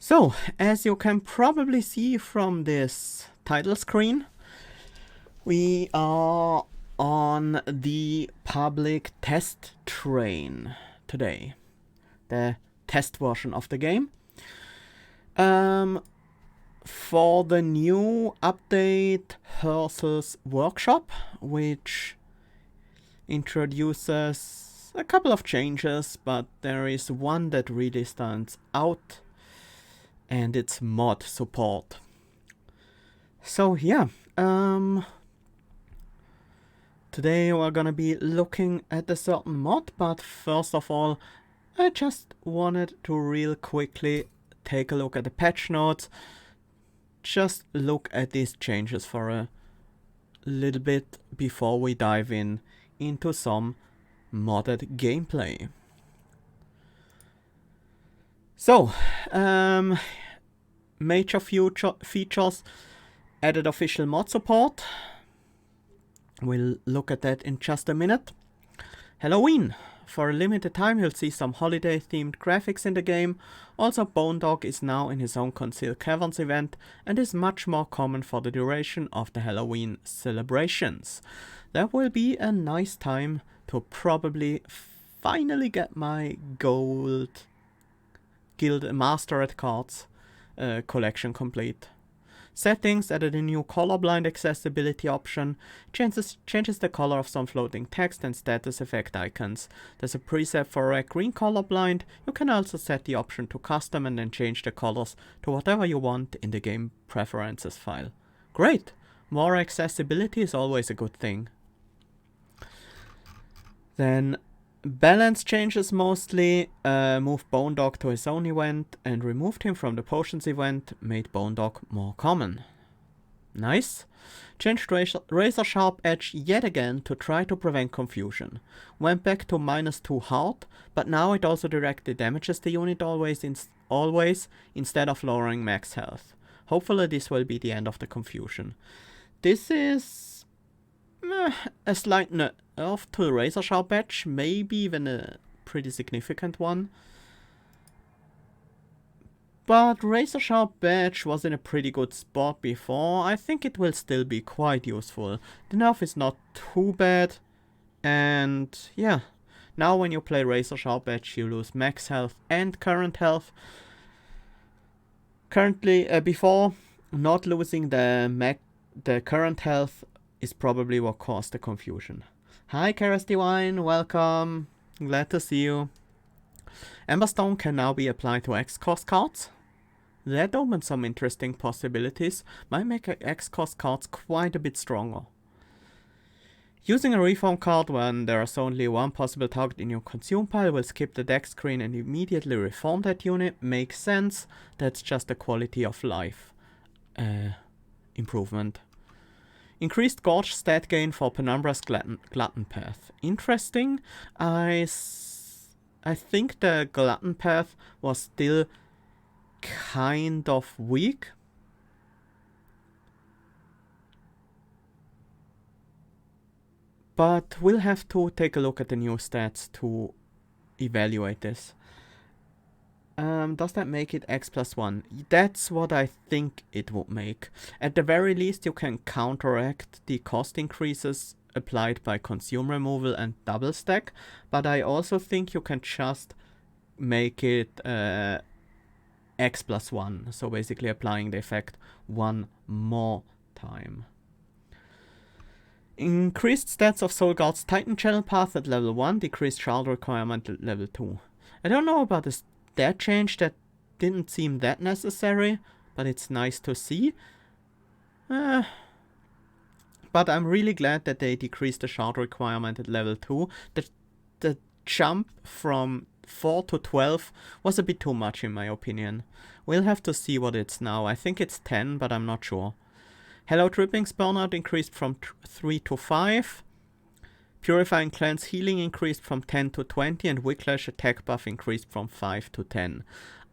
So, as you can probably see from this title screen, we are on the public test train today. The test version of the game. For the new update Herzals Workshop, which introduces a couple of changes, but there is one that really stands out, and it's mod support. So yeah, today we're gonna be looking at a certain mod, but first of all, I just wanted to real quickly take a look at the patch notes. Just look at these changes for a little bit before we dive into some modded gameplay. So, major features: added official mod support. We'll look at that in just a minute. Halloween. For a limited time you'll see some holiday themed graphics in the game. Also, Bone Dog is now in his own Concealed Caverns event and is much more common for the duration of the Halloween celebrations. That will be a nice time to probably finally get my gold Guild Master at Cards collection complete. Settings: added a new colorblind accessibility option, changes the color of some floating text and status effect icons. There's a preset for red green colorblind. You can also set the option to custom and then change the colors to whatever you want in the game preferences file. Great! More accessibility is always a good thing. Then balance changes mostly. Moved Bone Dog to his own event and removed him from the Potions event, made Bone Dog more common. Nice. Changed Razor Sharp Edge yet again to try to prevent confusion. Went back to -2 hard, but now it also directly damages the unit always instead of lowering max health. Hopefully this will be the end of the confusion. This is a slight nerf to the Razor Sharp Edge, maybe even a pretty significant one. But Razor Sharp Edge was in a pretty good spot before. I think it will still be quite useful. The nerf is not too bad. And yeah, now when you play Razor Sharp Edge you lose max health and current health. Before, not losing the current health is probably what caused the confusion. Hi Karas Divine, welcome. Glad to see you. Emberstone can now be applied to X-Cost cards. That opens some interesting possibilities. Might make X-Cost cards quite a bit stronger. Using a reform card when there is only one possible target in your consume pile will skip the deck screen and immediately reform that unit. Makes sense. That's just a quality of life improvement. Increased Gorge stat gain for Penumbra's Glutton Path. Interesting. I think the Glutton Path was still kind of weak. But we'll have to take a look at the new stats to evaluate this. Does that make it X+1? That's what I think it would make. At the very least you can counteract the cost increases applied by consume removal and double stack, but I also think you can just make it X+1, so basically applying the effect one more time. Increased stats of Soul Guard's Titan Channel Path at level 1, decreased shard requirement at level 2. I don't know about the stat change, that didn't seem that necessary, but it's nice to see. But I'm really glad that they decreased the shard requirement at level 2. The jump from 4 to 12 was a bit too much in my opinion. We'll have to see what it's now. I think it's 10, but I'm not sure. Hello Drippings burnout increased from 3 to 5. Purifying Cleanse healing increased from 10 to 20 and Whiplash attack buff increased from 5 to 10.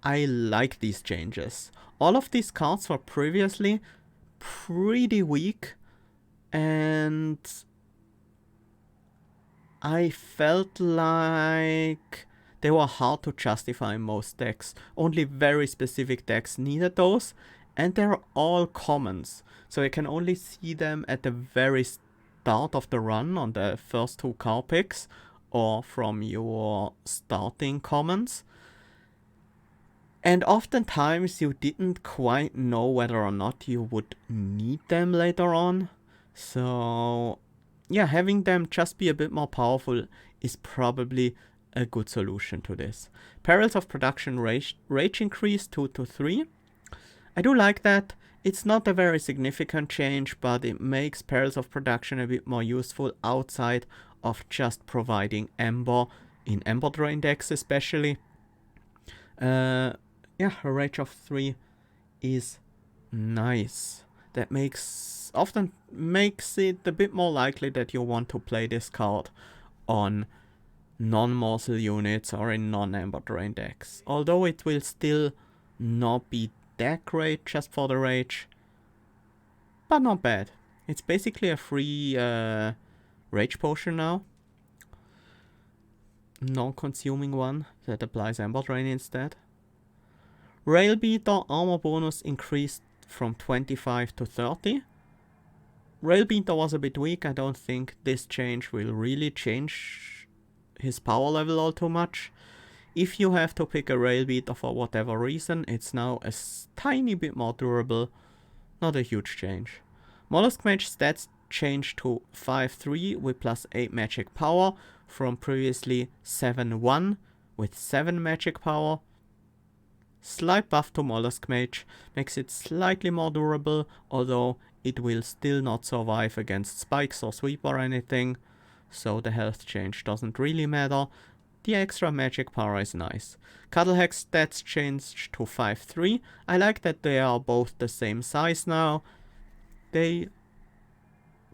I like these changes. All of these cards were previously pretty weak and I felt like they were hard to justify in most decks. Only very specific decks needed those, and they're all commons. So you can only see them at the very start of the run on the first 2 card picks, or from your starting commons. And oftentimes you didn't quite know whether or not you would need them later on. So yeah, having them just be a bit more powerful is probably a good solution to this. Perils of Production rage increase 2 to 3. I do like that. It's not a very significant change, but it makes Perils of Production a bit more useful outside of just providing Ember, in Ember Drain decks especially. Yeah, a rage of 3 is nice. That often makes it a bit more likely that you want to play this card on non-morsel units or in non-Ember Drain decks. Although it will still not be that great just for the rage, but not bad. It's basically a free rage potion now. Non-consuming one that applies Ember Drain instead. Rail Beater armor bonus increased from 25 to 30. Rail Beater was a bit weak. I don't think this change will really change his power level all too much. If you have to pick a Rail Beater for whatever reason, it's now a tiny bit more durable. Not a huge change. Mollusc Mage stats changed to 5-3 with plus 8 magic power from previously 7-1 with 7 magic power. Slight buff to Mollusc Mage, makes it slightly more durable, although it will still not survive against spikes or sweep or anything, so the health change doesn't really matter. The extra magic power is nice. Cuddlehack's stats changed to 5-3. I like that they are both the same size now. They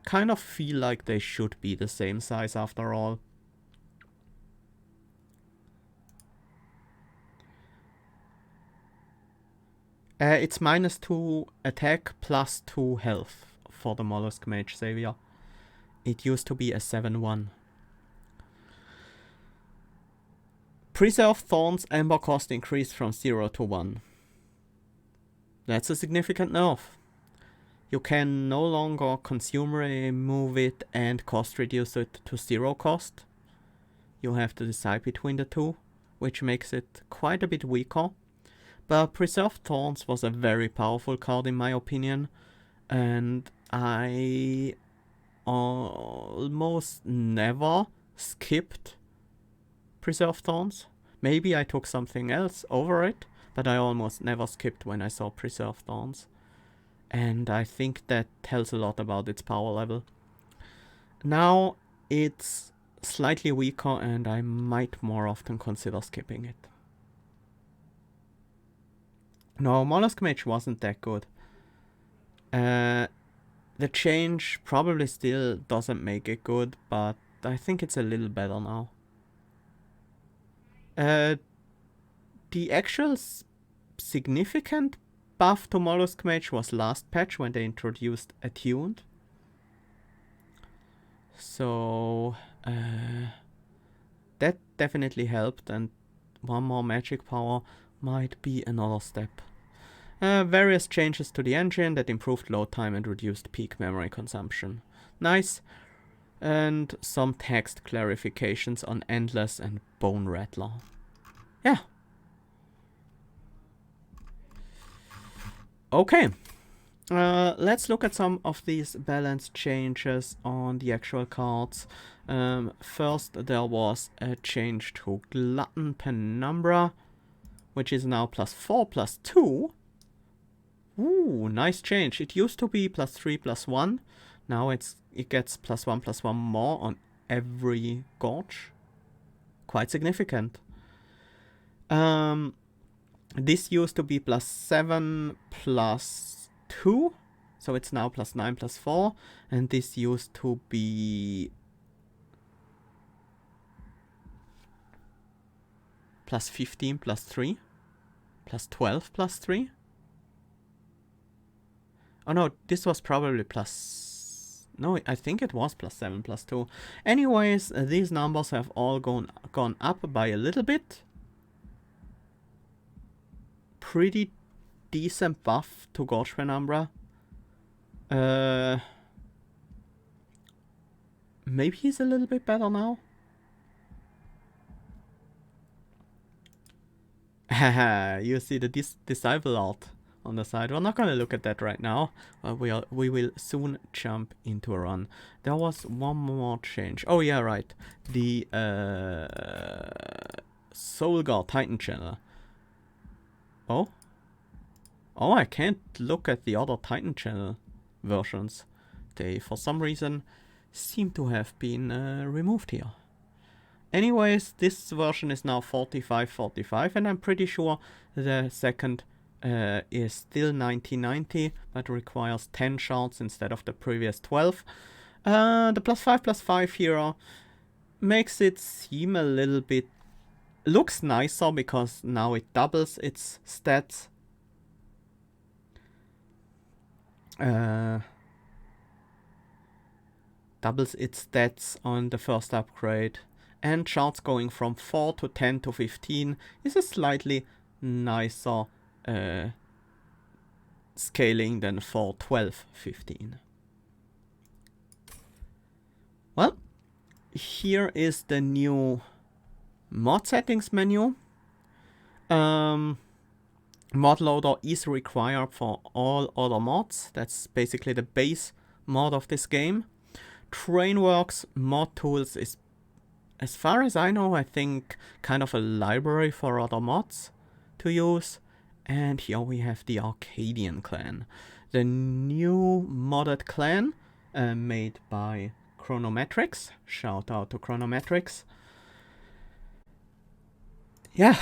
kind of feel like they should be the same size after all. It's -2 attack, +2 health for the Mollusc Mage Savior. It used to be a 7-1. Preserve Thorns Ember cost increased from 0 to 1. That's a significant nerf. You can no longer consume remove it and cost reduce it to 0 cost. You have to decide between the two, which makes it quite a bit weaker. But Preserved Thorns was a very powerful card in my opinion, and I almost never skipped Preserved Thorns. Maybe I took something else over it, but I almost never skipped when I saw Preserved Thorns. And I think that tells a lot about its power level. Now it's slightly weaker and I might more often consider skipping it. No, Mollusc Mage wasn't that good. The change probably still doesn't make it good, but I think it's a little better now. The actual significant buff to Mollusc Mage was last patch when they introduced Attuned. So that definitely helped, and one more magic power might be another step. Various changes to the engine that improved load time and reduced peak memory consumption. Nice. And some text clarifications on Endless and Bone Rattler. Yeah. Okay. Let's look at some of these balance changes on the actual cards. First, there was a change to Glutton Penumbra, which is now +4/+2. Ooh, nice change. It used to be +3/+1. Now it gets +1/+1 more on every gorge. Quite significant. This used to be +7/+2. So it's now +9/+4. And this used to be +15/+3. +12/+3. Oh no, this was probably +10. No, I think it was +7, +2. Anyways, these numbers have all gone up by a little bit. Pretty decent buff to Gorge Penumbra. Maybe he's a little bit better now. Haha, you see the disciple art on the side. We're not gonna look at that right now. We will soon jump into a run. There was one more change. Oh yeah, right. The Soul Guard Titan channel. Oh? Oh, I can't look at the other Titan channel versions. They, for some reason, seem to have been removed here. Anyways, this version is now 4545, and I'm pretty sure the second is still 1990, but requires 10 shards instead of the previous 12. The +5/+5 here makes it seem a little bit... looks nicer because now it doubles its stats. Doubles its stats on the first upgrade. And shards going from 4 to 10 to 15 is a slightly nicer scaling than 4, 12, 15. Well, here is the new mod settings menu. Mod loader is required for all other mods. That's basically the base mod of this game. Trainworks mod tools is, as far as I know, I think kind of a library for other mods to use. And here we have the Arcadian clan. The new modded clan made by Chronometrics. Shout out to Chronometrics. Yeah,